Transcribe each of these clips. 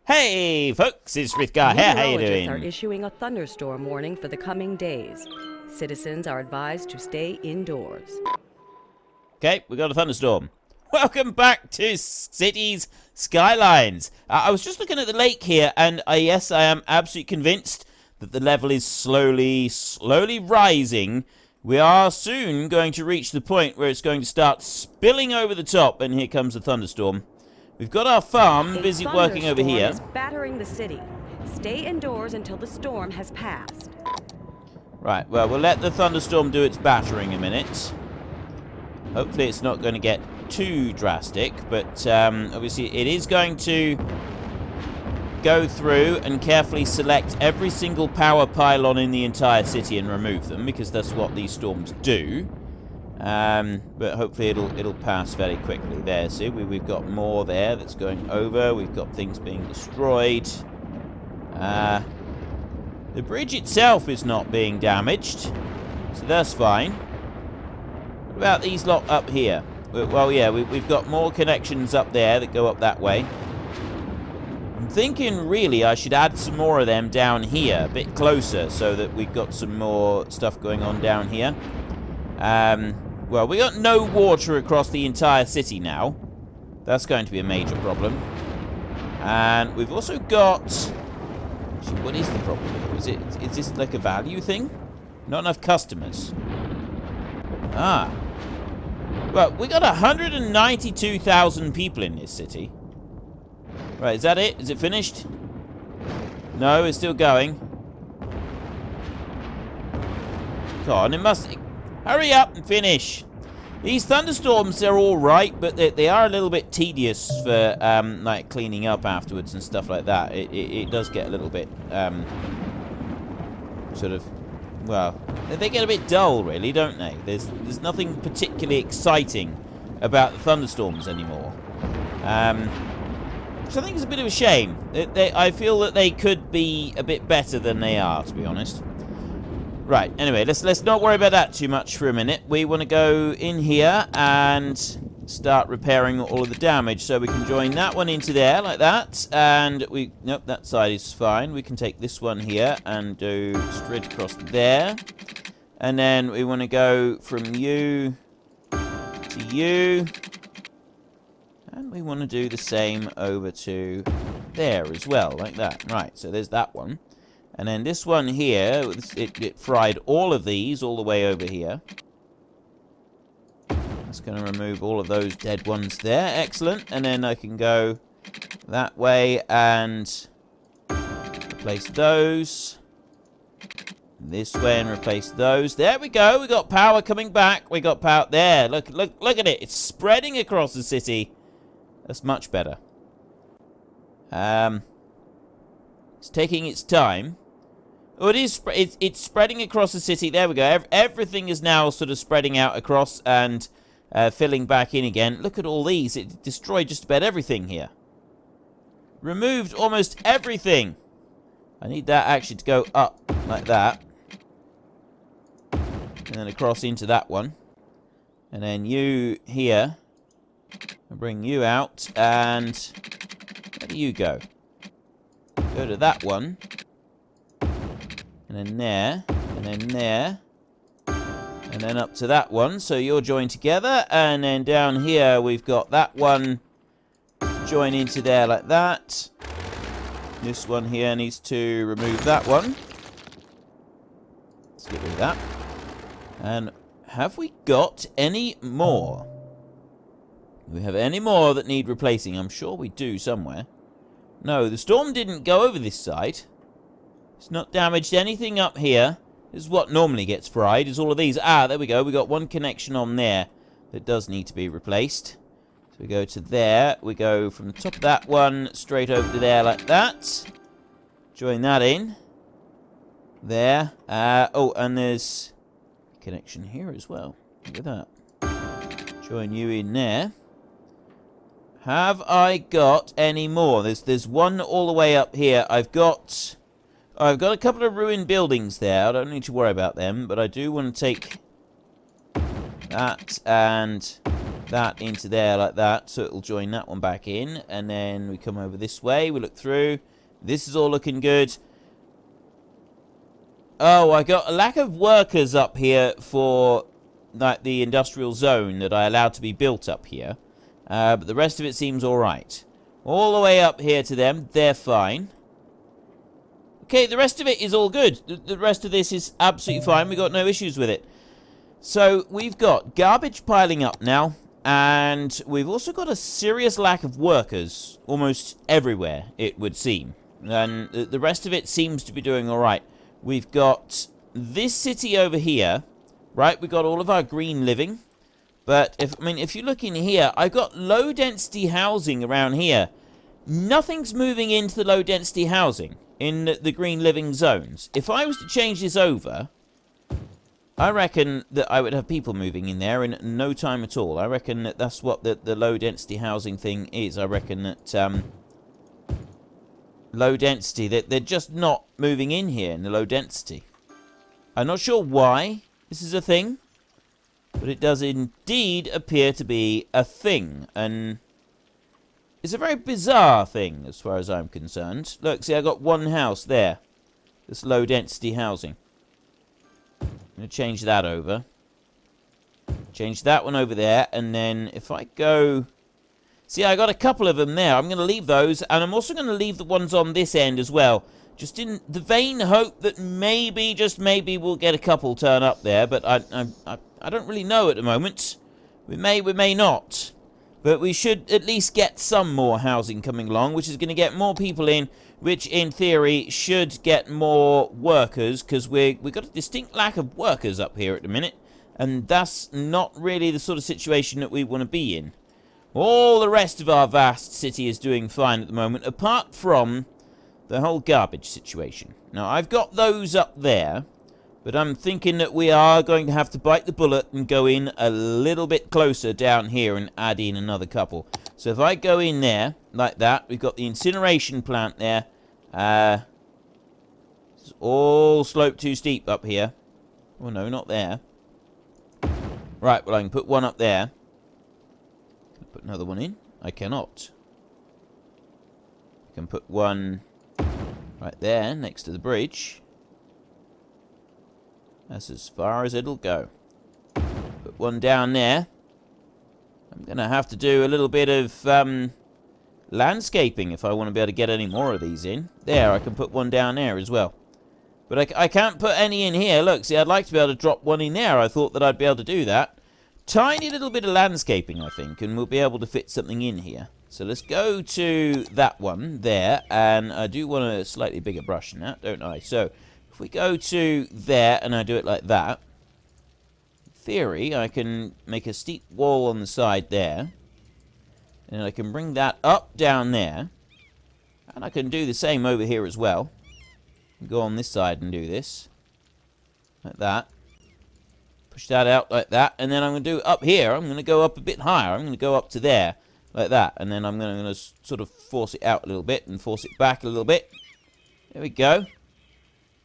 Hey, folks, it's Frithgar here. How you Meteorologists doing? are issuing a thunderstorm warning for the coming days. Citizens are advised to stay indoors. Okay, we got a thunderstorm. Welcome back to Cities Skylines. I was just looking at the lake here, and yes, I am absolutely convinced that the level is slowly rising. We are soon going to reach the point where it's going to start spilling over the top, and here comes the thunderstorm. We've got our farm busy working over here. A thunderstorm is battering the city. Stay indoors until the storm has passed. Right, well, we'll let the thunderstorm do its battering a minute. Hopefully it's not going to get too drastic, but obviously it is going to go through and carefully select every single power pylon in the entire city and remove them, because that's what these storms do. But hopefully it'll pass very quickly. There, see, we've got more there that's going over. We've got things being destroyed. The bridge itself is not being damaged, so that's fine. What about these lot up here? Well, yeah, we've got more connections up there that go up that way. I'm thinking, really, I should add some more of them down here, a bit closer, so that we've got some more stuff going on down here. Well, we got no water across the entire city now. That's going to be a major problem. And we've also got... Actually, what is the problem? Is this like a value thing? Not enough customers. Ah. Well, we got 192,000 people in this city. Right, is that it? Is it finished? No, it's still going. God, it must... Hurry up and finish. These thunderstorms, they're all right, but they are a little bit tedious for like cleaning up afterwards and stuff like that. It does get a little bit sort of, well, they get a bit dull, really, don't they? There's nothing particularly exciting about the thunderstorms anymore, which I think is a bit of a shame. I feel that they could be a bit better than they are, to be honest. Right, anyway, let's not worry about that too much for a minute. We want to go in here and start repairing all of the damage. So we can join that one into there, like that. And nope, that side is fine. We can take this one here and do straight across there. And then we want to go from you to you. And we want to do the same over to there as well, like that. Right, so there's that one. And then this one here, it fried all of these all the way over here. That's going to remove all of those dead ones there. Excellent. And then I can go that way and replace those. This way and replace those. There we go. We got power coming back. We got power there. Look at it. It's spreading across the city. That's much better. It's taking its time. Oh, it's spreading across the city. There we go. Everything is now sort of spreading out across and filling back in again. Look at all these. It destroyed just about everything here. Removed almost everything. I need that actually to go up like that. And then across into that one. And then you here. I'll bring you out. And where do you go? Go to that one. And then there, and then there, and then up to that one. So you're joined together, and then down here we've got that one join into there like that. This one here needs to remove that one. Let's get rid of that. And have we got any more? Do we have any more that need replacing? I'm sure we do somewhere. No, the storm didn't go over this side. It's not damaged anything up here. This is what normally gets fried, is all of these. Ah, there we go. We got one connection on there that does need to be replaced. So we go to there. We go from the top of that one straight over to there like that. Join that in. There. Oh, and there's a connection here as well. Look at that. Join you in there. Have I got any more? There's one all the way up here. I've got a couple of ruined buildings there. I don't need to worry about them, but I do want to take that and that into there like that, so it'll join that one back in. And then we come over this way, we look through. This is all looking good. Oh, I got a lack of workers up here for like the industrial zone that I allowed to be built up here. But the rest of it seems alright. All the way up here to them, they're fine. Okay, the rest of it is all good. The rest of this is absolutely fine. We got no issues with it. So, we've got garbage piling up now. And we've also got a serious lack of workers almost everywhere, it would seem. And the rest of it seems to be doing alright. We've got this city over here, right? We've got all of our green living. But, if you look in here, I've got low-density housing around here. Nothing's moving into the low-density housing in the green living zones. If I was to change this over, I reckon that I would have people moving in there in no time at all. I reckon that that's what the low-density housing thing is. I reckon that low density, that they're just not moving in here in the low density. I'm not sure why this is a thing, but it does indeed appear to be a thing, and it's a very bizarre thing as far as I'm concerned. Look, see, I got one house there, this low density housing. I'm going to change that over. Change that one over there, and then if I go... See, I got a couple of them there. I'm going to leave those, and I'm also going to leave the ones on this end as well. Just in the vain hope that maybe, just maybe, we'll get a couple turn up there, but I don't really know at the moment. We may not. But we should at least get some more housing coming along, which is going to get more people in, which in theory should get more workers, because we've got a distinct lack of workers up here at the minute, and that's not really the sort of situation that we want to be in. All the rest of our vast city is doing fine at the moment, apart from the whole garbage situation. Now, I've got those up there, but I'm thinking that we are going to have to bite the bullet and go in a little bit closer down here and add in another couple. So if I go in there, like that, we've got the incineration plant there. It's all sloped too steep up here. Oh, no, not there. Right, well, I can put one up there. Put another one in. I cannot. I can put one right there next to the bridge. That's as far as it'll go. Put one down there. I'm going to have to do a little bit of landscaping if I want to be able to get any more of these in. There, I can put one down there as well. But I can't put any in here. Look, see, I'd like to be able to drop one in there. I thought that I'd be able to do that. Tiny little bit of landscaping, I think, and we'll be able to fit something in here. So let's go to that one there, and I do want a slightly bigger brush than that, don't I? So if we go to there, and I do it like that, in theory, I can make a steep wall on the side there, and I can bring that up down there, and I can do the same over here as well. Go on this side and do this, like that. Push that out like that, and then I'm going to do up here. I'm going to go up a bit higher. I'm going to go up to there, like that, and then I'm going to sort of force it out a little bit and force it back a little bit. There we go.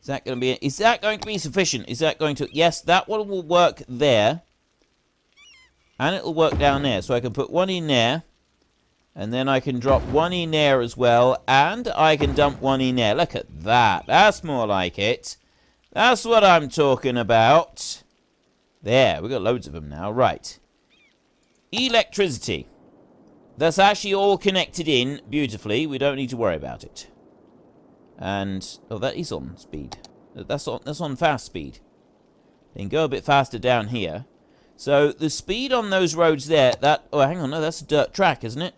Is that going to be? Is that going to be sufficient? Is that going to? Yes, that one will work there, and it'll work down there. So I can put one in there, and then I can drop one in there as well, and I can dump one in there. Look at that. That's more like it. That's what I'm talking about. There, we've got loads of them now. Right. Electricity. That's actually all connected in beautifully. We don't need to worry about it. And, oh, that is on speed. That's on fast speed. Then go a bit faster down here. So, the speed on those roads there, oh, hang on, no, that's a dirt track, isn't it?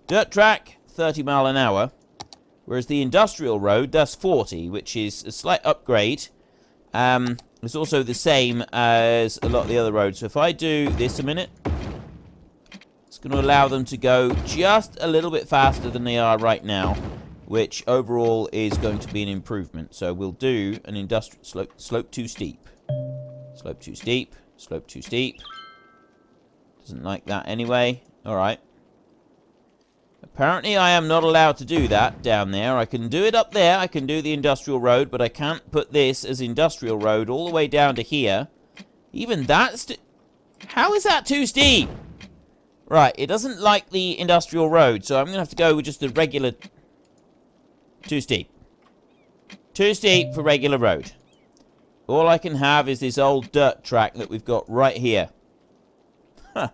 Dirt track, 30 mile an hour. Whereas the industrial road, that's 40, which is a slight upgrade. It's also the same as a lot of the other roads. So if I do this a minute, it's going to allow them to go just a little bit faster than they are right now, which overall is going to be an improvement. So we'll do an industrial slope too steep. Slope too steep. Slope too steep. Doesn't like that anyway. All right. Apparently, I am not allowed to do that down there. I can do it up there. I can do the industrial road, but I can't put this as industrial road all the way down to here. Even that's... How is that too steep? Right, it doesn't like the industrial road, so I'm going to have to go with just the regular... Too steep. Too steep for regular road. All I can have is this old dirt track that we've got right here. Huh.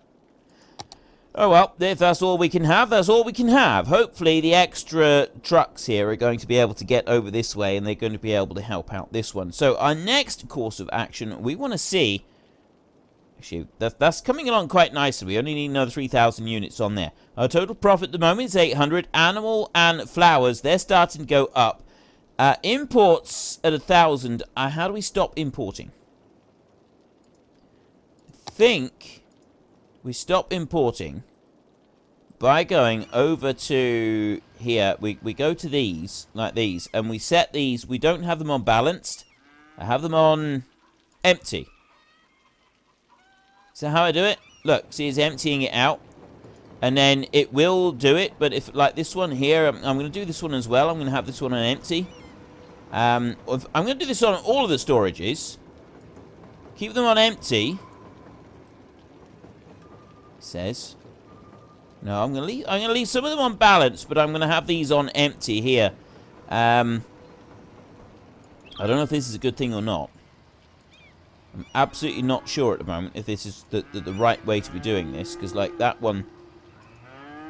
Oh well, if that's all we can have, that's all we can have. Hopefully the extra trucks here are going to be able to get over this way, and they're going to be able to help out this one. So our next course of action, we want to see... Actually, that's coming along quite nicely. We only need another 3,000 units on there. Our total profit at the moment is 800. Animal and flowers, they're starting to go up. Imports at 1,000. How do we stop importing? I think we stop importing by going over to here. We go to these, like these, and we set these. We don't have them on balanced. I have them on empty. So how I do it? Look, see, it's emptying it out. And then it will do it. But if, like this one here, I'm going to do this one as well. I'm going to have this one on empty. I'm going to do this on all of the storages. Keep them on empty. It says. No, I'm going to leave some of them on balance, but I'm going to have these on empty here. I don't know if this is a good thing or not. I'm absolutely not sure at the moment if this is the right way to be doing this, because like that one...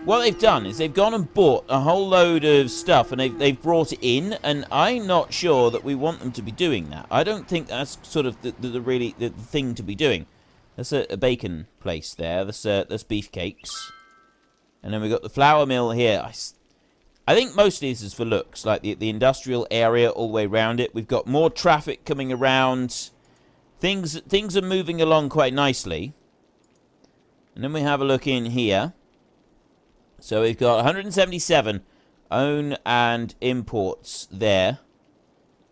What they've done is they've gone and bought a whole load of stuff, and they've brought it in, and I'm not sure that we want them to be doing that. I don't think that's sort of the thing to be doing. That's a bacon place there. That's beefcakes. And then we've got the flour mill here. I think mostly this is for looks, like the industrial area all the way around it. We've got more traffic coming around. Things are moving along quite nicely. And then we have a look in here. So we've got 177 own and imports there.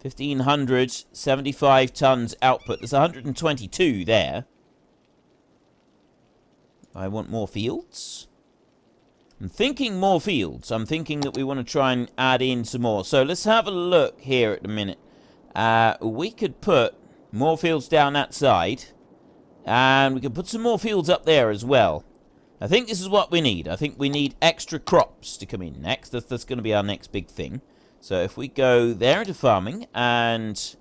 1,575 tons output. There's 122 there. I want more fields. I'm thinking more fields. I'm thinking that we want to try and add in some more. So let's have a look here at the minute. We could put more fields down that side. And we could put some more fields up there as well. I think this is what we need. I think we need extra crops to come in next. That's going to be our next big thing. So if we go there into farming, and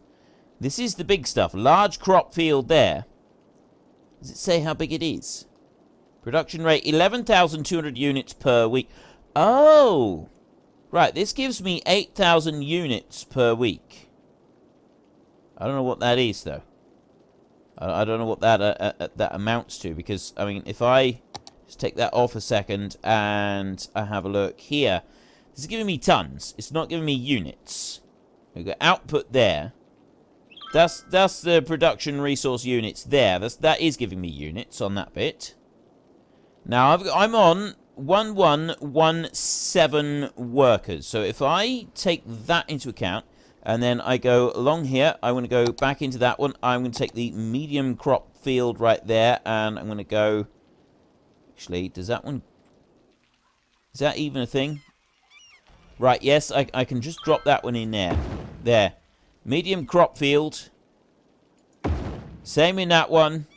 this is the big stuff. Large crop field there. Does it say how big it is? Production rate, 11,200 units per week. Oh! Right, this gives me 8,000 units per week. I don't know what that is, though. I don't know what that amounts to, because, I mean, if I... Just take that off a second, and I have a look here. This is giving me tons. It's not giving me units. We've got output there. That's the production resource units there. That is giving me units on that bit. Now I'm on 1117 workers. So if I take that into account, and then I go along here, I want to go back into that one. I'm going to take the medium crop field right there, and I'm going to go. Actually, does that one... Is that even a thing? Right, yes, I can just drop that one in there. There. Medium crop field. Same in that one.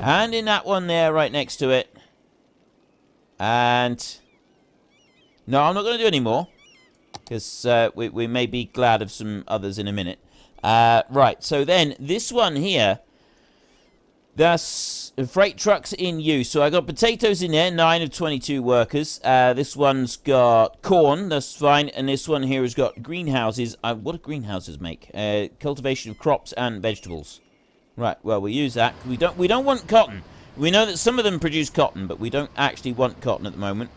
And in that one there, right next to it. And... No, I'm not going to do any more. Because we may be glad of some others in a minute. Right, so then, this one here... That's freight trucks in use. So I got potatoes in there, 9 of 22 workers. This one's got corn, that's fine. And this one here has got greenhouses. What do greenhouses make? Cultivation of crops and vegetables. Right, well, we'll use that. We don't want cotton. We know that some of them produce cotton, but we don't actually want cotton at the moment.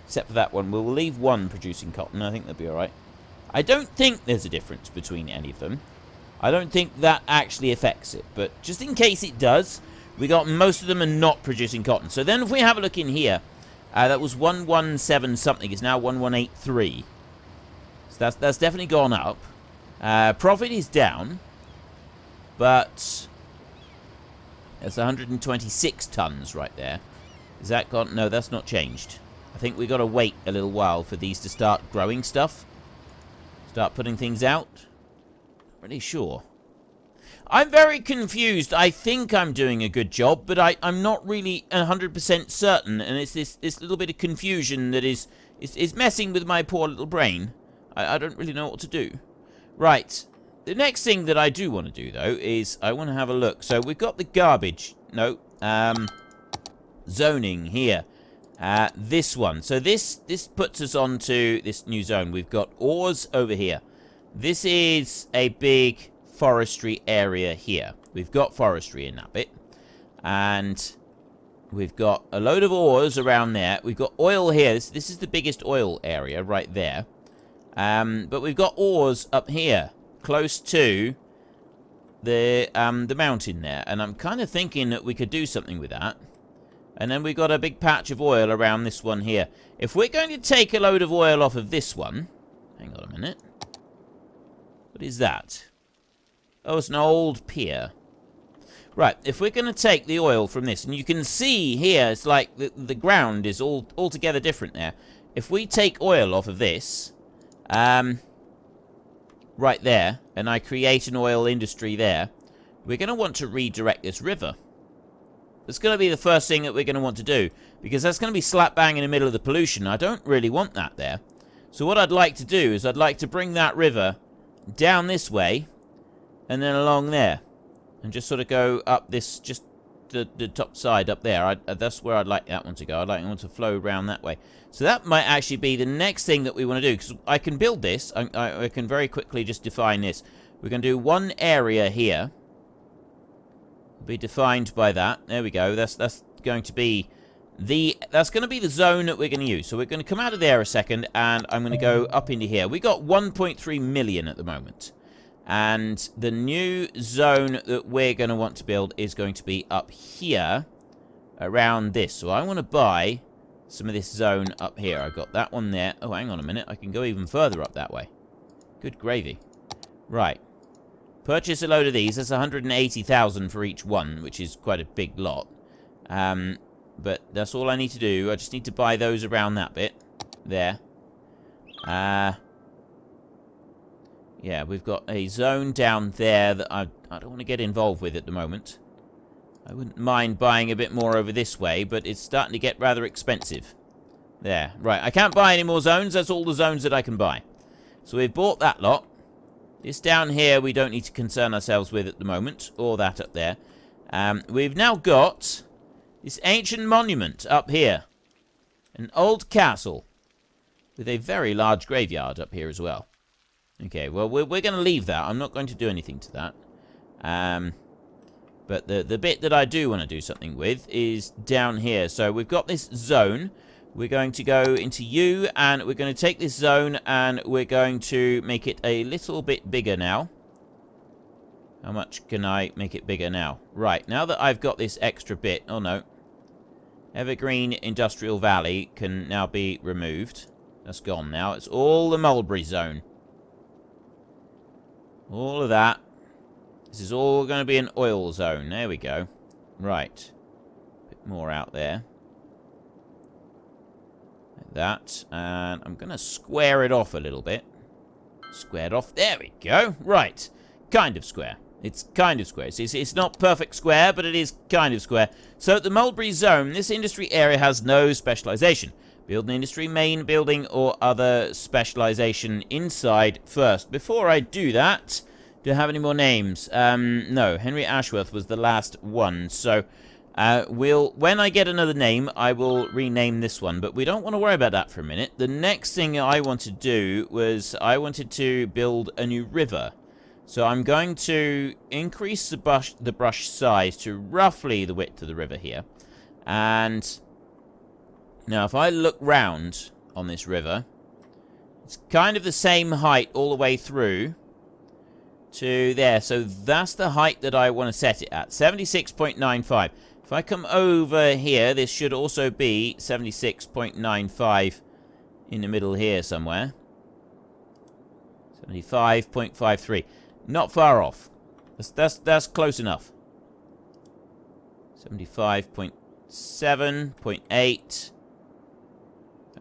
Except for that one. We'll leave one producing cotton. I think that'll be alright. I don't think there's a difference between any of them. I don't think that actually affects it, but just in case it does, we got most of them are not producing cotton. So then if we have a look in here, that was 117 something, it's now 1183. So that's definitely gone up. Profit is down, but that's 126 tons right there. Is that gone? No, that's not changed. I think we got to wait a little while for these to start growing stuff. Start putting things out. Really sure. I'm very confused. I think I'm doing a good job, but I'm not really 100% certain, and it's this little bit of confusion that is messing with my poor little brain. I don't really know what to do. Right. The next thing that I do want to do, though, is I want to have a look. So we've got the garbage. No. Zoning here. This one. So this puts us onto this new zone. We've got ores over here. This is a big forestry area here. We've got forestry in that bit. And we've got a load of ores around there. We've got oil here. This is the biggest oil area right there. But we've got ores up here, close to the mountain there. And I'm kind of thinking that we could do something with that. And then we've got a big patch of oil around this one here. If we're going to take a load of oil off of this one... Hang on a minute. What is that? Oh, it's an old pier. Right, if we're going to take the oil from this, and you can see here, it's like the ground is altogether different there. If we take oil off of this, right there, and I create an oil industry there, we're going to want to redirect this river. That's going to be the first thing that we're going to want to do, because that's going to be slap bang in the middle of the pollution. I don't really want that there. So what I'd like to do is I'd like to bring that river down this way, and then along there. And just sort of go up this, just the top side up there. That's where I'd like that one to go. I'd like it to flow around that way. So that might actually be the next thing that we want to do. Because I can build this. I can very quickly just define this. We're going to do one area here. Be defined by that. There we go. That's going to be the zone that we're going to use. So we're going to come out of there a second, and I'm going to go up into here. We got 1.3 million at the moment. And the new zone that we're going to want to build is going to be up here, around this. So I want to buy some of this zone up here. I've got that one there. Oh, hang on a minute. I can go even further up that way. Good gravy. Right. Purchase a load of these. That's 180,000 for each one, which is quite a big lot. But that's all I need to do. I just need to buy those around that bit. There. Yeah, we've got a zone down there that I don't want to get involved with at the moment. I wouldn't mind buying a bit more over this way, but it's starting to get rather expensive. There. Right, I can't buy any more zones. That's all the zones that I can buy. So we've bought that lot. This down here we don't need to concern ourselves with at the moment. Or that up there. We've now got this ancient monument up here. An old castle. With a very large graveyard up here as well. Okay, well, we're going to leave that. I'm not going to do anything to that. But the bit that I do want to do something with is down here. So we've got this zone. We're going to go into U, and we're going to take this zone, and we're going to make it a little bit bigger now. How much can I make it bigger now? Right, now that I've got this extra bit... Oh, no. Evergreen Industrial Valley can now be removed. That's gone now. It's all the Mulberry Zone. All of that. This is all going to be an oil zone. There we go. Right. Bit more out there. Like that. And I'm going to square it off a little bit. Squared off. There we go. Right. Kind of square. It's kind of square. It's not perfect square, but it is kind of square. So the Mulberry Zone, this industry area has no specialization. Build an industry, main building, or other specialization inside first. Before I do that, do I have any more names? No, Henry Ashworth was the last one. So, when I get another name, I will rename this one. But we don't want to worry about that for a minute. The next thing I want to do was I wanted to build a new river. So I'm going to increase the brush size to roughly the width of the river here. And now if I look round on this river, it's kind of the same height all the way through to there. So that's the height that I want to set it at, 76.95. If I come over here, this should also be 76.95 in the middle here somewhere. 75.53. Not far off. That's close enough. 75.7, 0.8.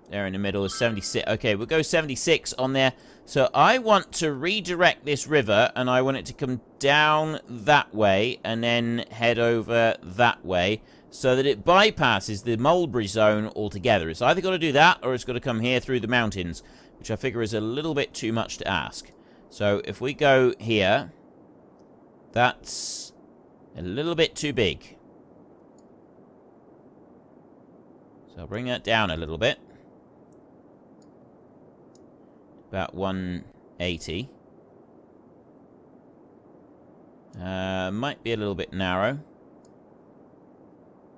There in the middle is 76. Okay, we'll go 76 on there. So I want to redirect this river, and I want it to come down that way and then head over that way so that it bypasses the mulberry zone altogether. It's either got to do that or it's got to come here through the mountains, which I figure is a little bit too much to ask. So if we go here, that's a little bit too big. So I'll bring that down a little bit. About 180. Might be a little bit narrow.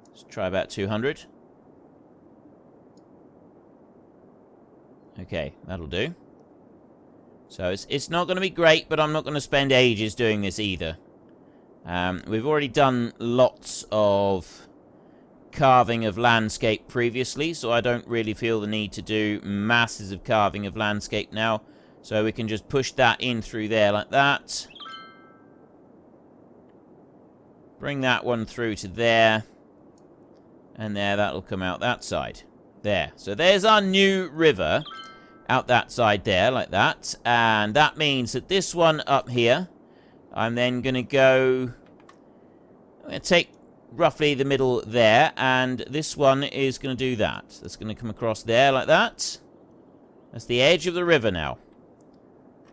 Let's try about 200. Okay, that'll do. So it's not going to be great, but I'm not going to spend ages doing this either. We've already done lots of carving of landscape previously, so I don't really feel the need to do masses of carving of landscape now. So we can just push that in through there like that. Bring that one through to there. And there, that'll come out that side. There. So there's our new river out that side there, like that. And that means that this one up here, I'm then going to go... I'm going to take roughly the middle there, and this one is going to do that. That's going to come across there like that. That's the edge of the river now.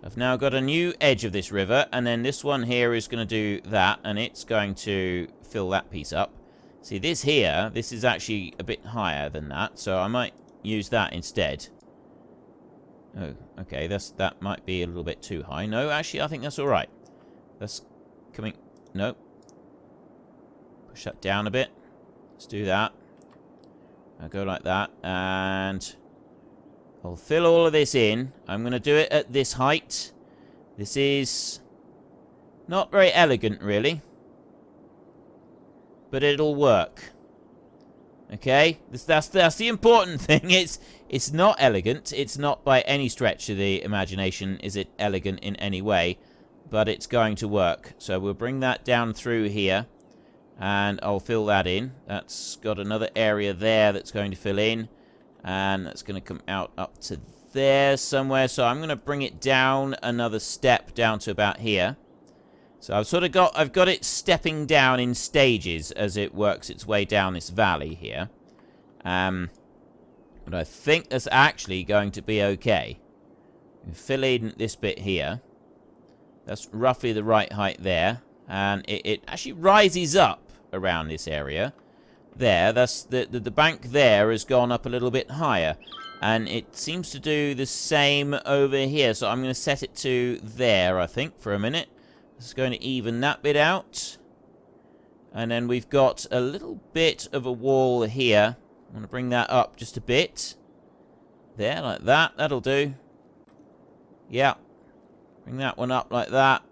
I've now got a new edge of this river, and then this one here is going to do that, and it's going to fill that piece up. See, this here, this is actually a bit higher than that, so I might use that instead. Oh, okay, that might be a little bit too high. No, actually, I think that's all right. That's coming... Nope. Push that down a bit. Let's do that. I'll go like that, and I'll fill all of this in. I'm going to do it at this height. This is not very elegant, really, but it'll work. Okay, that's the important thing. It's not elegant. It's not by any stretch of the imagination is it elegant in any way, but it's going to work. So we'll bring that down through here. And I'll fill that in. That's got another area there that's going to fill in. And that's going to come out up to there somewhere. So I'm going to bring it down another step down to about here. So I've got it stepping down in stages as it works its way down this valley here. But I think that's actually going to be okay. Fill in this bit here. That's roughly the right height there. And it actually rises up around this area. There, that's the bank there has gone up a little bit higher. And it seems to do the same over here. So I'm going to set it to there, I think, for a minute. This is going to even that bit out. And then we've got a little bit of a wall here. I'm going to bring that up just a bit. There, like that. That'll do. Yeah. Bring that one up like that.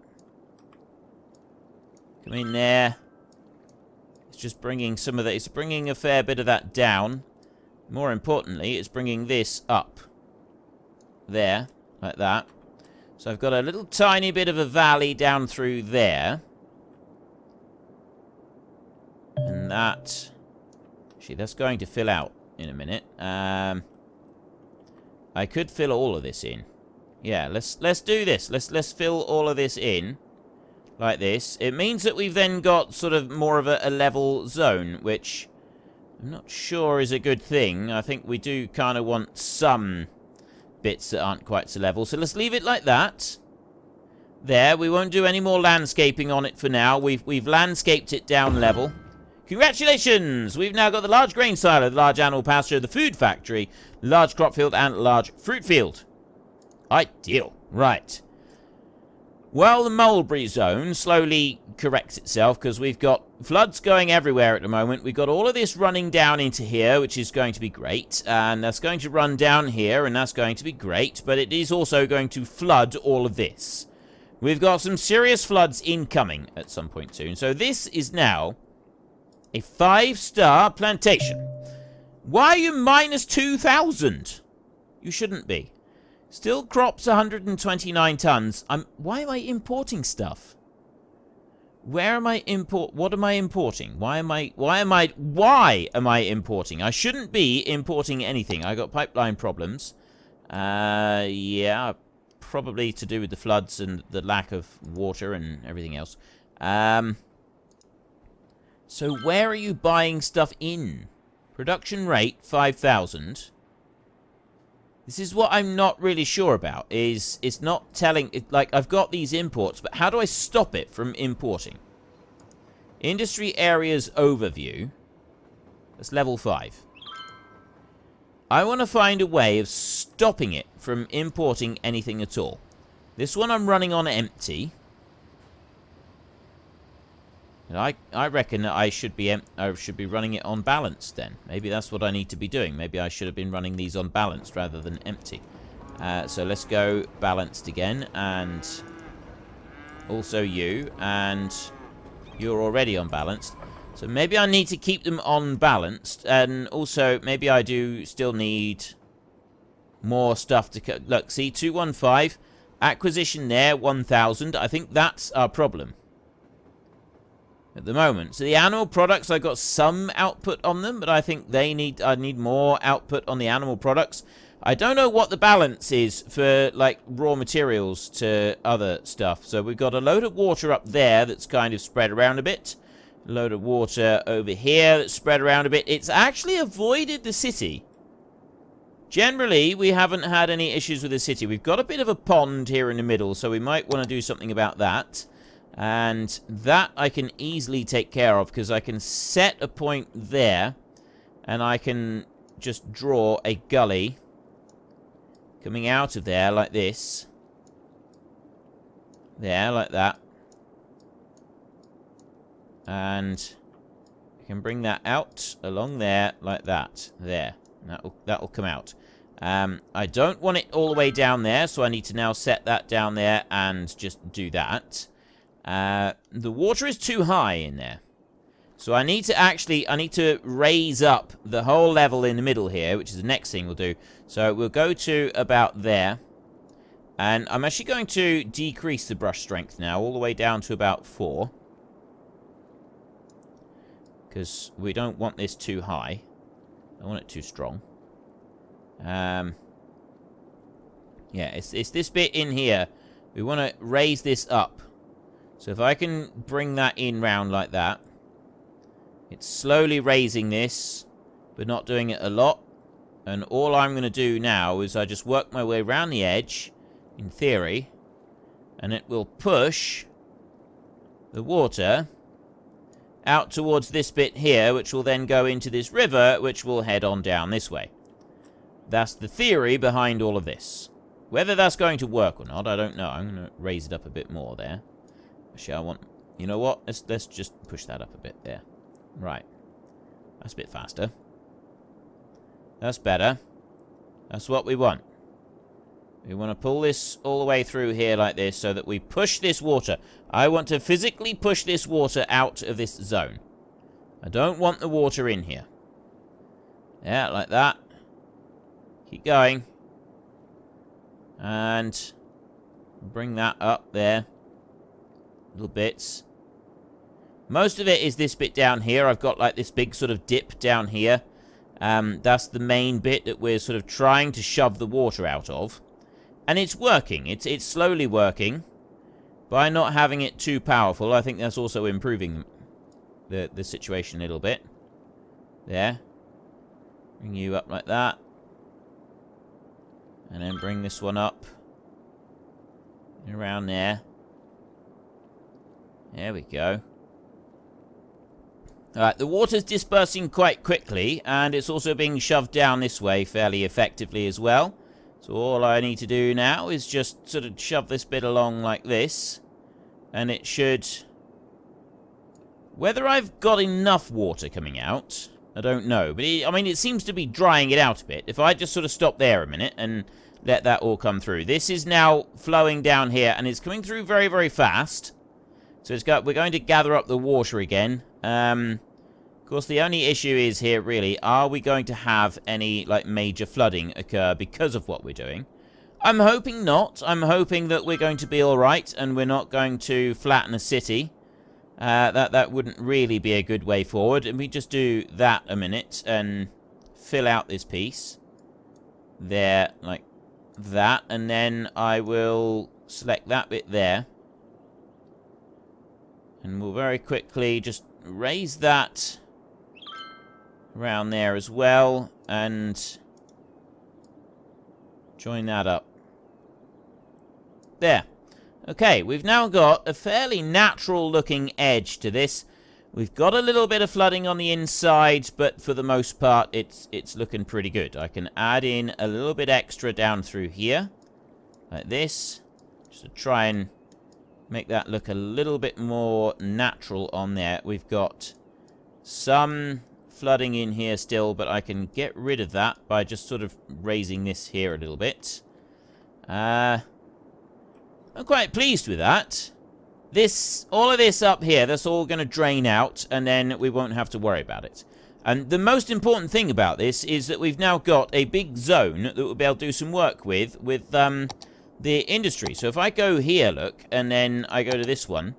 Come in there. It's just bringing some of that. It's bringing a fair bit of that down. More importantly, it's bringing this up. There, like that. So I've got a little tiny bit of a valley down through there. And that... Actually, that's going to fill out in a minute. I could fill all of this in. Yeah, let's do this. Let's fill all of this in. Like this. It means that we've then got sort of more of a level zone, which I'm not sure is a good thing. I think we do kind of want some bits that aren't quite so level. So let's leave it like that. There, we won't do any more landscaping on it for now. We've landscaped it down level. Congratulations! We've now got the large grain silo, the large animal pasture, the food factory, large crop field, and large fruit field. Ideal. Right. Well, the mulberry zone slowly corrects itself because we've got floods going everywhere at the moment. We've got all of this running down into here, which is going to be great. And that's going to run down here, and that's going to be great. But it is also going to flood all of this. We've got some serious floods incoming at some point soon. So this is now a 5-star plantation. Why are you minus 2,000? You shouldn't be. Still crops 129 tons. Why am I importing stuff? Where am I what am I importing? Why am I importing? I shouldn't be importing anything. I got pipeline problems. Yeah, probably to do with the floods and the lack of water and everything else. So where are you buying stuff in? Production rate 5,000. This is what I'm not really sure about, is it's not telling, like, I've got these imports, but how do I stop it from importing? Industry areas overview. That's level 5. I want to find a way of stopping it from importing anything at all. This one I'm running on empty. And I reckon that I should be running it on balanced then. Maybe that's what I need to be doing. Maybe I should have been running these on balanced rather than empty. So let's go balanced again, and also you, and you're already on balanced. So maybe I need to keep them on balanced, and also maybe I do still need more stuff to look. See, 215 acquisition there, 1,000. I think that's our problem at the moment. So the animal products, I got some output on them, but I think I need more output on the animal products. I don't know what the balance is for, like, raw materials to other stuff. So we've got a load of water up there that's kind of spread around a bit. A load of water over here that's spread around a bit. It's actually avoided the city. Generally, we haven't had any issues with the city. We've got a bit of a pond here in the middle, so we might want to do something about that. And that I can easily take care of, because I can set a point there, and I can just draw a gully coming out of there like this. There, like that. And I can bring that out along there like that. There. That'll come out. I don't want it all the way down there, so I need to now set that down there and just do that. The water is too high in there. So I need to raise up the whole level in the middle here, which is the next thing we'll do. So we'll go to about there. And I'm actually going to decrease the brush strength now, all the way down to about 4. Because we don't want this too high. I want it too strong. Yeah, it's this bit in here. We want to raise this up. So if I can bring that in round like that. It's slowly raising this, but not doing it a lot. And all I'm going to do now is I just work my way around the edge, in theory. And it will push the water out towards this bit here, which will then go into this river, which will head on down this way. That's the theory behind all of this. Whether that's going to work or not, I don't know. I'm going to raise it up a bit more there. Actually, I want... You know what? Let's just push that up a bit there. Right. That's a bit faster. That's better. That's what we want. We want to pull this all the way through here like this so that we push this water. I want to physically push this water out of this zone. I don't want the water in here. Yeah, like that. Keep going. And bring that up there. Little bits. Most of it is this bit down here. I've got like this big sort of dip down here. That's the main bit that we're sort of trying to shove the water out of. And it's working. It's slowly working. By not having it too powerful, I think that's also improving the situation a little bit. There. Bring you up like that. And then bring this one up. Around there. There we go. Alright, the water's dispersing quite quickly, and it's also being shoved down this way fairly effectively as well. So all I need to do now is just sort of shove this bit along like this, and it should... Whether I've got enough water coming out, I don't know. But I mean, it seems to be drying it out a bit. If I just sort of stop there a minute and let that all come through. This is now flowing down here, and it's coming through very, very fast. So we're going to gather up the water again. Of course, the only issue is here, really, are we going to have any, like, major flooding occur because of what we're doing? I'm hoping not. I'm hoping that we're going to be alright, and we're not going to flatten a city. That wouldn't really be a good way forward. And we just do that a minute and fill out this piece. There, like that. And then I will select that bit there. And we'll very quickly just raise that around there as well. And join that up. There. Okay, we've now got a fairly natural looking edge to this. We've got a little bit of flooding on the inside, but for the most part it's looking pretty good. I can add in a little bit extra down through here, like this, just to try and make that look a little bit more natural on there. We've got some flooding in here still, but I can get rid of that by just sort of raising this here a little bit. I'm quite pleased with that. All of this up here, that's all going to drain out, and then we won't have to worry about it. And the most important thing about this is that we've now got a big zone that we'll be able to do some work with the industry. So if I go here, look, and then I go to this one,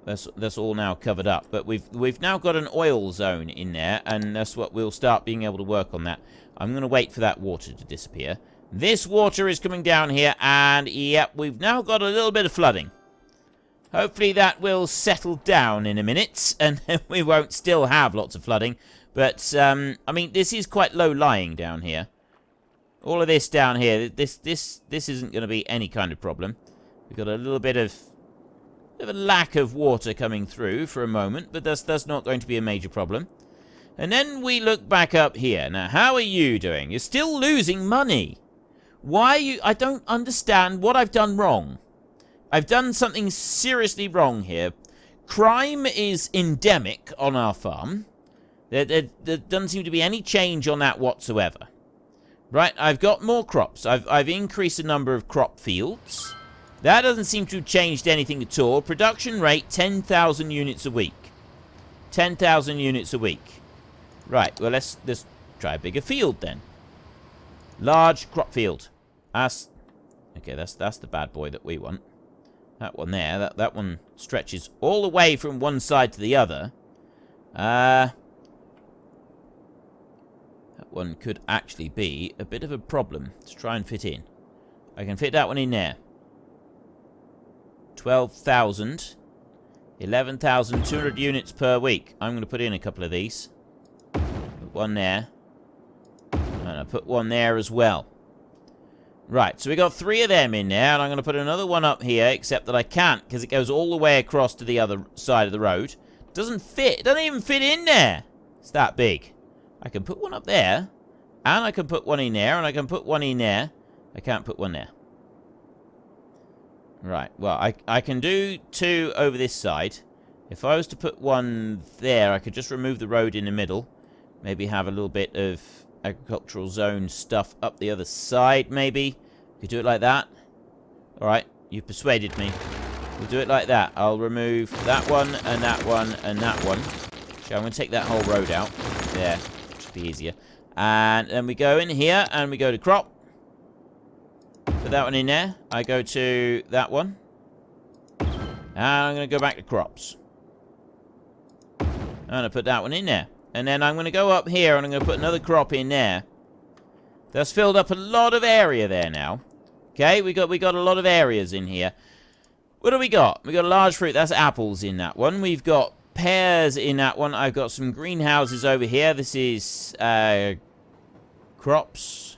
that's all now covered up. But we've now got an oil zone in there, and that's what we'll start being able to work on that. I'm going to wait for that water to disappear. This water is coming down here, and yep, we've now got a little bit of flooding. Hopefully that will settle down in a minute, and we won't still have lots of flooding. But, I mean, this is quite low-lying down here. All of this down here, this isn't going to be any kind of problem. We've got a little bit of a lack of water coming through for a moment, but that's not going to be a major problem. And then we look back up here. Now, how are you doing? You're still losing money. Why are you... I don't understand what I've done wrong. I've done something seriously wrong here. Crime is endemic on our farm. There doesn't seem to be any change on that whatsoever. Right, I've got more crops. I've increased the number of crop fields. That doesn't seem to have changed anything at all. Production rate, 10,000 units a week. 10,000 units a week. Right, well, let's try a bigger field then. Large crop field. Okay, that's the bad boy that we want. That one there, that one stretches all the way from one side to the other. That one could actually be a bit of a problem to try and fit in. I can fit that one in there. 12,000. 11,200 units per week. I'm going to put in a couple of these. Put one there. And I put one there as well. Right, so we got 3 of them in there, and I'm going to put another one up here, except that I can't, because it goes all the way across to the other side of the road. It doesn't fit. It doesn't even fit in there. It's that big. I can put one up there, and I can put one in there, and I can put one in there. I can't put one there. Right, well, I can do 2 over this side. If I was to put one there, I could just remove the road in the middle. Maybe have a little bit of agricultural zone stuff up the other side, maybe. Could do it like that. Alright, you persuaded me. We'll do it like that. I'll remove that one, and that one, and that one. So I'm going to take that whole road out. There. Should be easier. And then we go in here, and we go to crop. Put that one in there. I go to that one. And I'm going to go back to crops. I'm going to put that one in there. And then I'm going to go up here, and I'm going to put another crop in there. That's filled up a lot of area there now. Okay, we got a lot of areas in here. What do we got? We got a large fruit. That's apples in that one. We've got pears in that one. I've got some greenhouses over here. This is crops.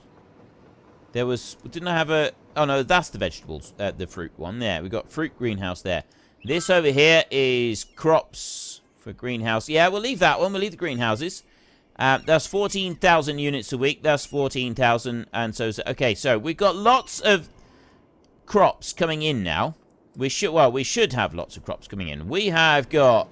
There was... Didn't I have a... Oh, no, that's the vegetables. The fruit one there. We've got fruit greenhouse there. This over here is crops for greenhouse. Yeah, we'll leave that one. We'll leave the greenhouses. That's 14,000 units a week. That's 14,000. And so... Okay, so we've got lots of crops coming in now. We should have lots of crops coming in. We have got...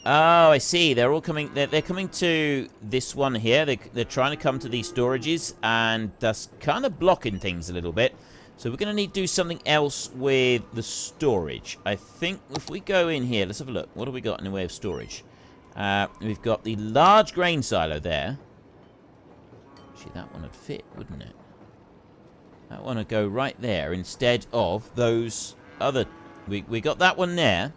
Oh, I see. They're all coming... They're coming to this one here. They're trying to come to these storages, and that's kind of blocking things a little bit. So we're going to need to do something else with the storage. I think if we go in here, let's have a look. What have we got in the way of storage? We've got the large grain silo there. Actually, that one would fit, wouldn't it? That one would go right there instead of those other... We got that one there.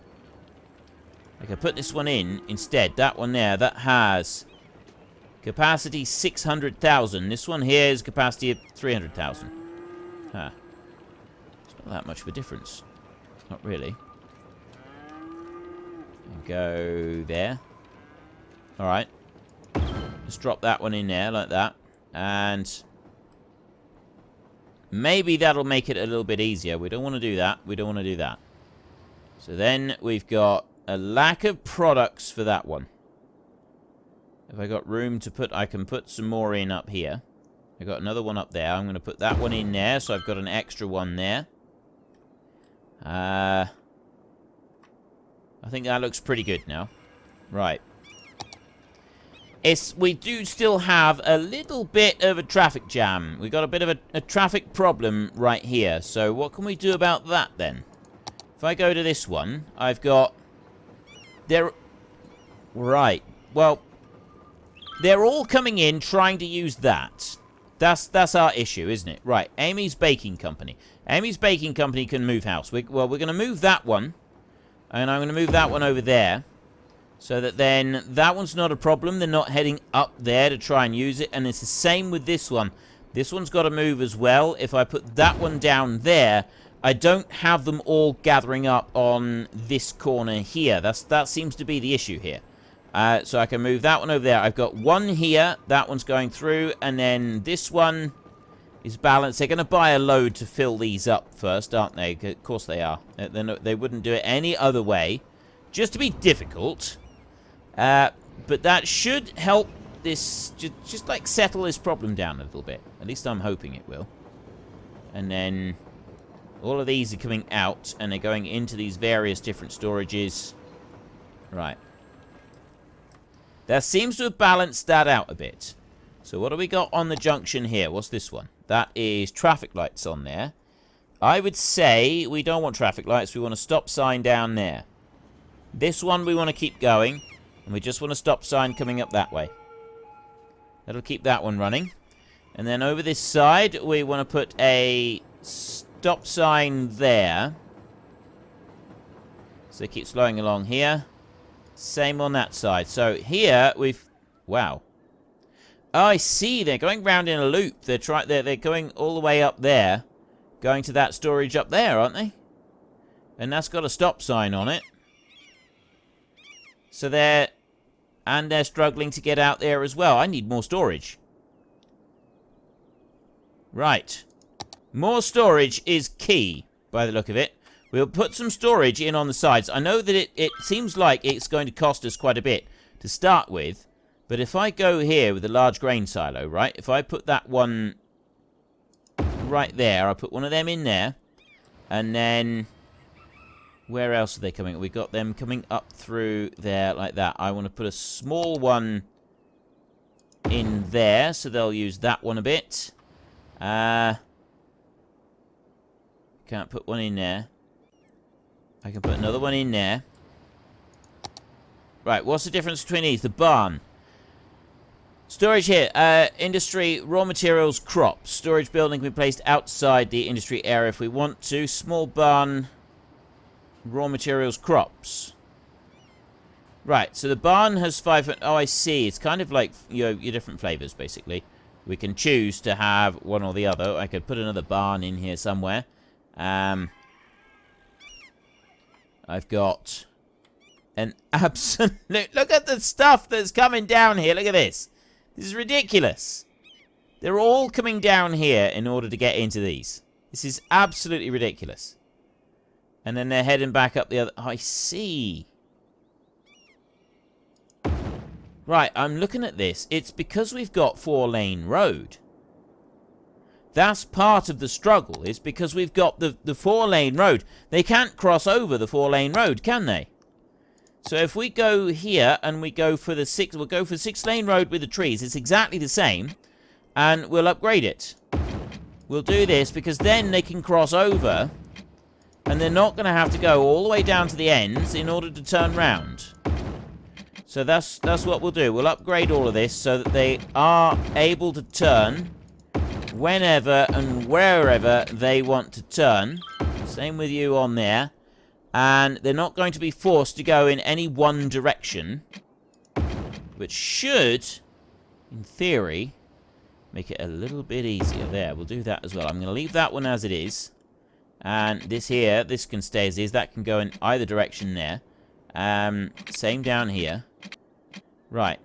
I can put this one in instead. That one there, that has capacity 600,000. This one here is capacity of 300,000. Huh. It's not that much of a difference. Not really. Go there. Alright. Let's drop that one in there like that. And maybe that'll make it a little bit easier. We don't want to do that. We don't want to do that. So then we've got a lack of products for that one. If I got room to put, I can put some more in up here. I got another one up there. I'm going to put that one in there, so I've got an extra one there. I think that looks pretty good now. Right. We do still have a little bit of a traffic jam. We've got a bit of a traffic problem right here. So what can we do about that then? If I go to this one, I've got... Right. Well, they're all coming in trying to use that. That's our issue, isn't it? Right. Amy's Baking Company. Amy's Baking Company can move house. We're going to move that one. And I'm going to move that one over there. So that then that one's not a problem. They're not heading up there to try and use it. And it's the same with this one. This one's got to move as well. If I put that one down there, I don't have them all gathering up on this corner here. That seems to be the issue here. So I can move that one over there. I've got one here. That one's going through. And then this one is balanced. They're going to buy a load to fill these up first, aren't they? Of course they are. They wouldn't do it any other way. Just to be difficult. But that should help this, just like settle this problem down a little bit. At least I'm hoping it will. And then all of these are coming out and they're going into these various different storages. Right. That seems to have balanced that out a bit. So what do we got on the junction here? What's this one? That is traffic lights on there. I would say we don't want traffic lights. We want a stop sign down there. This one we want to keep going. And we just want a stop sign coming up that way. That'll keep that one running. And then over this side, we want to put a stop sign there. So it keeps flowing along here. Same on that side. So here, we've... Wow. Oh, I see. They're going round in a loop. They're going all the way up there. Going to that storage up there, aren't they? And that's got a stop sign on it. So they're struggling to get out there as well. I need more storage. Right. More storage is key, by the look of it. We'll put some storage in on the sides. I know that it seems like it's going to cost us quite a bit to start with. But if I go here with a large grain silo, right? If I put that one right there, I'll put one of them in there. And then... Where else are they coming? We've got them coming up through there like that. I want to put a small one in there, so they'll use that one a bit. Can't put one in there. I can put another one in there. Right, what's the difference between these? The barn. Storage here. Industry, raw materials, crops. Storage building can be placed outside the industry area if we want to. Small barn... Raw materials, crops. Right, so the barn has 5... Oh, I see. It's kind of like, your different flavors, basically. We can choose to have one or the other. I could put another barn in here somewhere. I've got an absolute... Look at the stuff that's coming down here. Look at this. This is ridiculous. They're all coming down here in order to get into these. This is absolutely ridiculous. And then they're heading back up the other... Oh, I see. Right, I'm looking at this. It's because we've got 4-lane road. That's part of the struggle. It's because we've got the 4-lane road. They can't cross over the 4-lane road, can they? So if we go here and we go for the 6... We'll go for 6-lane road with the trees. It's exactly the same. And we'll upgrade it. We'll do this because then they can cross over... And they're not going to have to go all the way down to the ends in order to turn round. So that's what we'll do. We'll upgrade all of this so that they are able to turn whenever and wherever they want to turn. Same with you on there. And they're not going to be forced to go in any one direction, which should, in theory, make it a little bit easier. There, we'll do that as well. I'm going to leave that one as it is. And this here, this can stay as is. That can go in either direction there. Same down here. Right.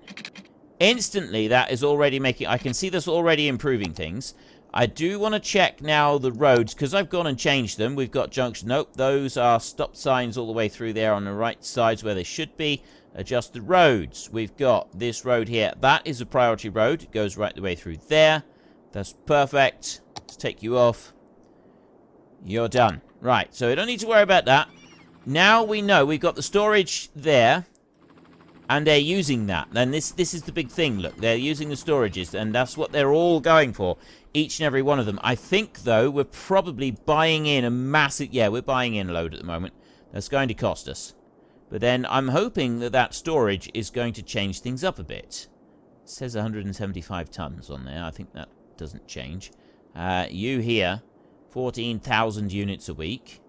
Instantly, that is already making... I can see this already improving things. I do want to check now the roads, because I've gone and changed them. We've got junction... Nope, those are stop signs all the way through there on the right sides where they should be. Adjust the roads. We've got this road here. That is a priority road. It goes right the way through there. That's perfect. Let's take you off. You're done. Right, so we don't need to worry about that. Now we know we've got the storage there. And they're using that. And this is the big thing. Look, they're using the storages. And that's what they're all going for. Each and every one of them. I think, though, we're probably buying in a massive... Yeah, we're buying in a load at the moment. That's going to cost us. But then I'm hoping that that storage is going to change things up a bit. It says 175 tons on there. I think that doesn't change. You here, 14,000 units a week.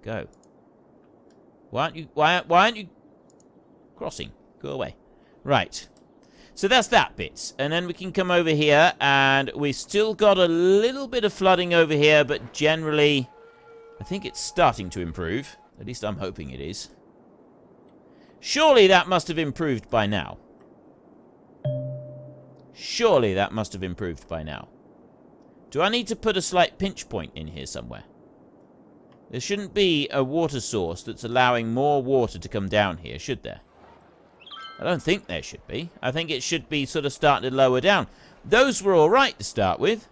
Go. Why aren't you crossing? Go away. Right. So that's that bit. And then we can come over here, and we've still got a little bit of flooding over here, but generally, I think it's starting to improve. At least I'm hoping it is. Surely that must have improved by now. Surely that must have improved by now. Do I need to put a slight pinch point in here somewhere? There shouldn't be a water source that's allowing more water to come down here, should there? I don't think there should be. I think it should be sort of starting to lower down. Those were alright to start with.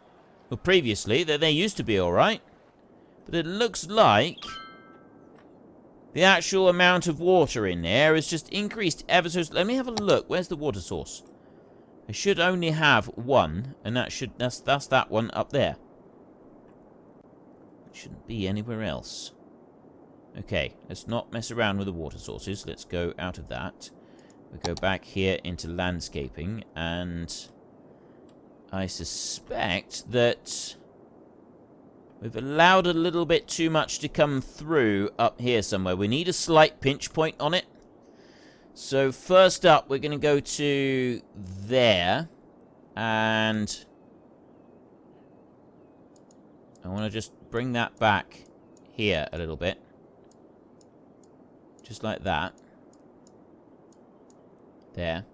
Well, previously, they used to be alright. But it looks like the actual amount of water in there has just increased ever so... Let me have a look. Where's the water source? I should only have one, and that's that one up there. It shouldn't be anywhere else. Okay, let's not mess around with the water sources. Let's go out of that. We go back here into landscaping, and I suspect that we've allowed a little bit too much to come through up here somewhere. We need a slight pinch point on it. So first up, we're going to go to there, and I want to just bring that back here a little bit. Just like that. There.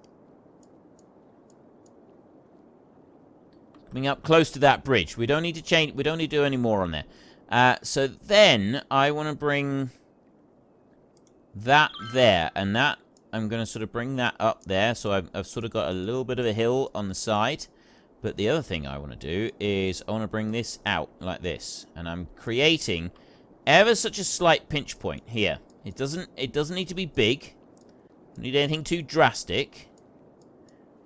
Coming up close to that bridge. We don't need to change. We don't need to do any more on there. So then I want to bring that there, and that I'm going to sort of bring that up there. So I've sort of got a little bit of a hill on the side. But the other thing I want to do is I want to bring this out like this, and I'm creating ever such a slight pinch point here. It doesn't need to be big. Don't need anything too drastic.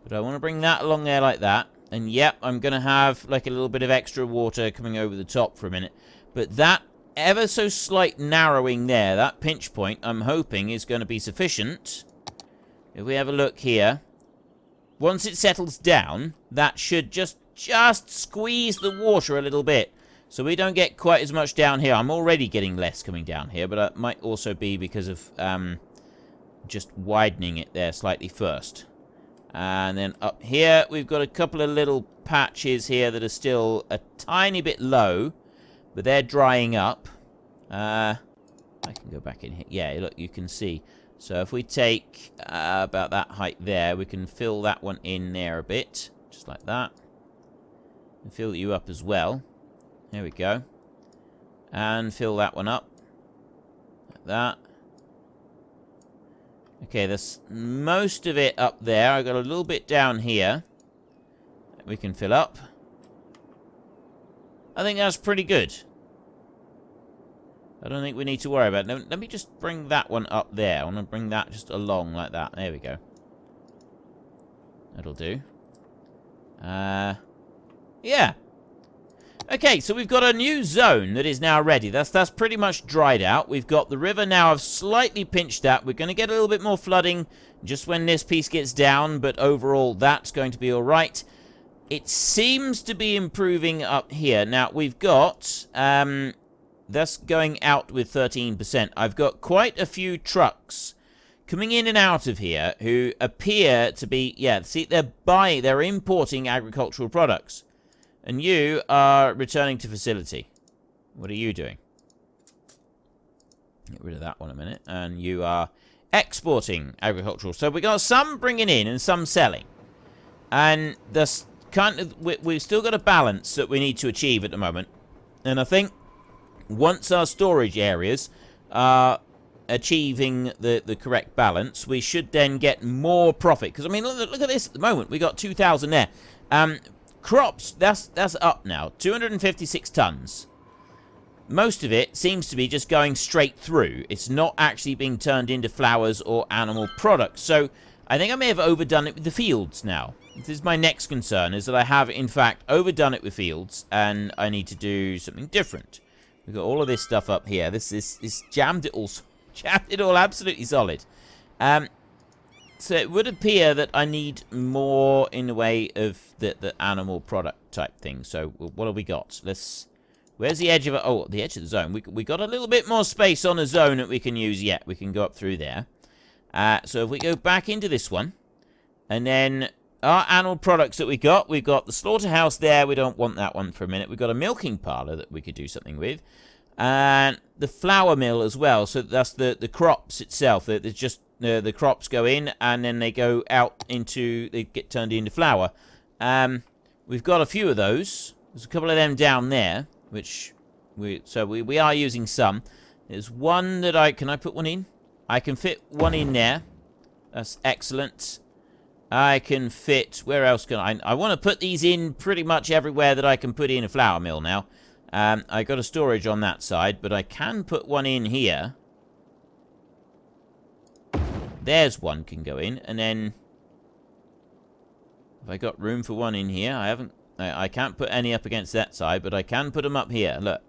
But I want to bring that along there like that. And yep, I'm going to have like a little bit of extra water coming over the top for a minute. But that ever so slight narrowing there, that pinch point, I'm hoping is going to be sufficient. If we have a look here, once it settles down, that should just squeeze the water a little bit. So we don't get quite as much down here. I'm already getting less coming down here, but it might also be because of just widening it there slightly first. And then up here, we've got a couple of little patches here that are still a tiny bit low, but they're drying up. I can go back in here. Yeah, look, you can see. So if we take about that height there, we can fill that one in there a bit, just like that. And fill you up as well. There we go. And fill that one up. Like that. Okay, there's most of it up there. I've got a little bit down here that we can fill up. I think that's pretty good. I don't think we need to worry about it. Let me just bring that one up there. I want to bring that just along like that. There we go. That'll do. Yeah. Okay, so we've got a new zone that is now ready. That's pretty much dried out. We've got the river now I've slightly pinched at. We're going to get a little bit more flooding just when this piece gets down, but overall that's going to be all right. It seems to be improving up here. Now, we've got that's going out with 13%. I've got quite a few trucks coming in and out of here who appear to be, yeah, see, they're importing agricultural products. And you are returning to facility. What are you doing? Get rid of that one a minute. And you are exporting agricultural. So we got some bringing in and some selling. And that's kind of, we've still got a balance that we need to achieve at the moment. And I think once our storage areas are achieving the correct balance, we should then get more profit. Because, I mean, look at this at the moment. We got 2,000 there. Crops, that's up now. 256 tons. Most of it seems to be just going straight through. It's not actually being turned into flowers or animal products. So I think I may have overdone it with the fields now. This is my next concern, is that I have, in fact, overdone it with fields, and I need to do something different. We've got all of this stuff up here. This jammed it all absolutely solid. So it would appear that I need more in the way of the animal product type thing. So what have we got? Where's the edge of it? Oh, the edge of the zone. We got a little bit more space on the zone that we can use yet. We can go up through there. So if we go back into this one, and then our animal products that we've got the slaughterhouse there. We don't want that one for a minute. We've got a milking parlor that we could do something with. And the flour mill as well. So that's the crops itself. There's just the crops go in and then they go out into, they get turned into flour. We've got a few of those. There's a couple of them down there, which we are using some. There's one that can I put one in? I can fit one in there. That's excellent. I can fit, where else can I want to put these in pretty much everywhere that I can put in a flour mill now. I got a storage on that side, but I can put one in here. There's one can go in, and then have I got room for one in here? I can't put any up against that side, but I can put them up here. Look,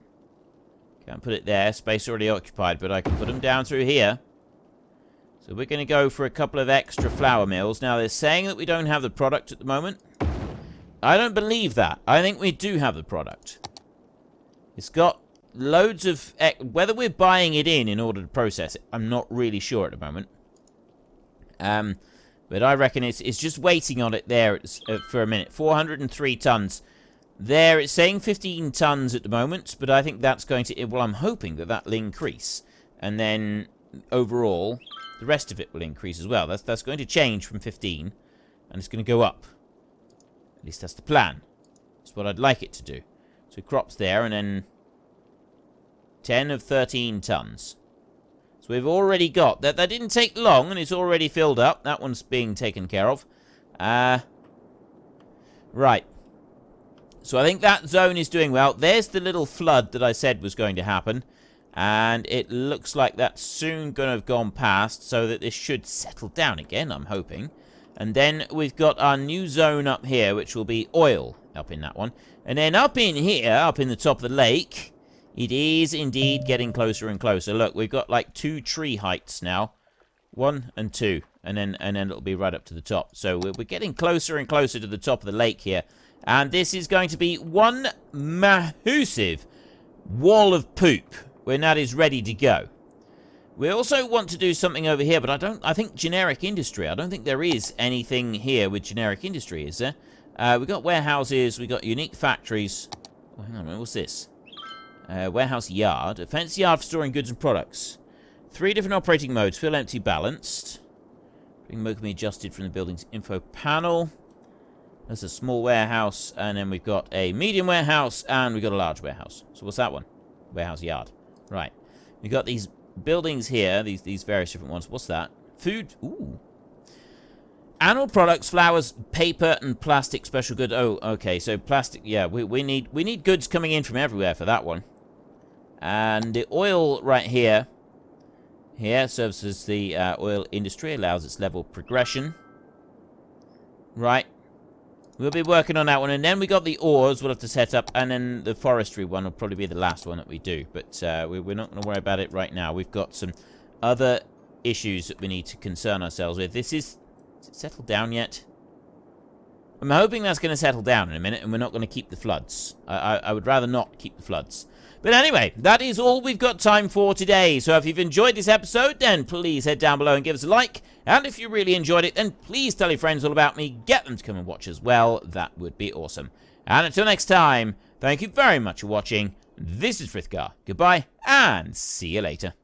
can't put it there. Space already occupied, but I can put them down through here. So we're going to go for a couple of extra flour mills. Now, they're saying that we don't have the product at the moment. I don't believe that. I think we do have the product. It's got loads of... whether we're buying it in order to process it, I'm not really sure at the moment. But I reckon it's just waiting on it there for a minute. 403 tons. There, it's saying 15 tons at the moment, but I think that's going to... well, I'm hoping that that'll increase. And then, overall... the rest of it will increase as well. That's going to change from 15, and it's going to go up. At least that's the plan. That's what I'd like it to do. So crops there, and then 10 of 13 tons. So we've already got that. That didn't take long, and it's already filled up. That one's being taken care of. Right. So I think that zone is doing well. There's the little flood that I said was going to happen. And it looks like that's soon going to have gone past, so that this should settle down again, I'm hoping. And then we've got our new zone up here, which will be oil up in that one. And then up in here, up in the top of the lake, it is indeed getting closer and closer. Look, we've got like 2 tree heights now. 1 and 2. And then it'll be right up to the top. So we're getting closer and closer to the top of the lake here. And this is going to be one massive wall of poop when that is ready to go. We also want to do something over here, but I think generic industry. I don't think there is anything here with generic industry, is there? We've got warehouses, we've got unique factories. Oh, hang on a minute, what's this? Warehouse yard. A fancy yard for storing goods and products. 3 different operating modes. Fill, empty, balanced. Bring mode can be adjusted from the building's info panel. That's a small warehouse, and then we've got a medium warehouse, and we've got a large warehouse. So what's that one? Warehouse yard. Right. We've got these buildings here, these various different ones. What's that? Food. Ooh. Animal products, flowers, paper, and plastic special good. Oh, okay. So plastic. Yeah, we need goods coming in from everywhere for that one. And the oil right here. Here services the oil industry, allows its level progression. Right. We'll be working on that one. And then we got the ores we'll have to set up. And then the forestry one will probably be the last one that we do. But we're not going to worry about it right now. We've got some other issues that we need to concern ourselves with. Is it settled down yet? I'm hoping that's going to settle down in a minute. And we're not going to keep the floods. I would rather not keep the floods. But anyway, that is all we've got time for today. So if you've enjoyed this episode, then please head down below and give us a like. And if you really enjoyed it, then please tell your friends all about me. Get them to come and watch as well. That would be awesome. And until next time, thank you very much for watching. This is Frithgar. Goodbye, and see you later.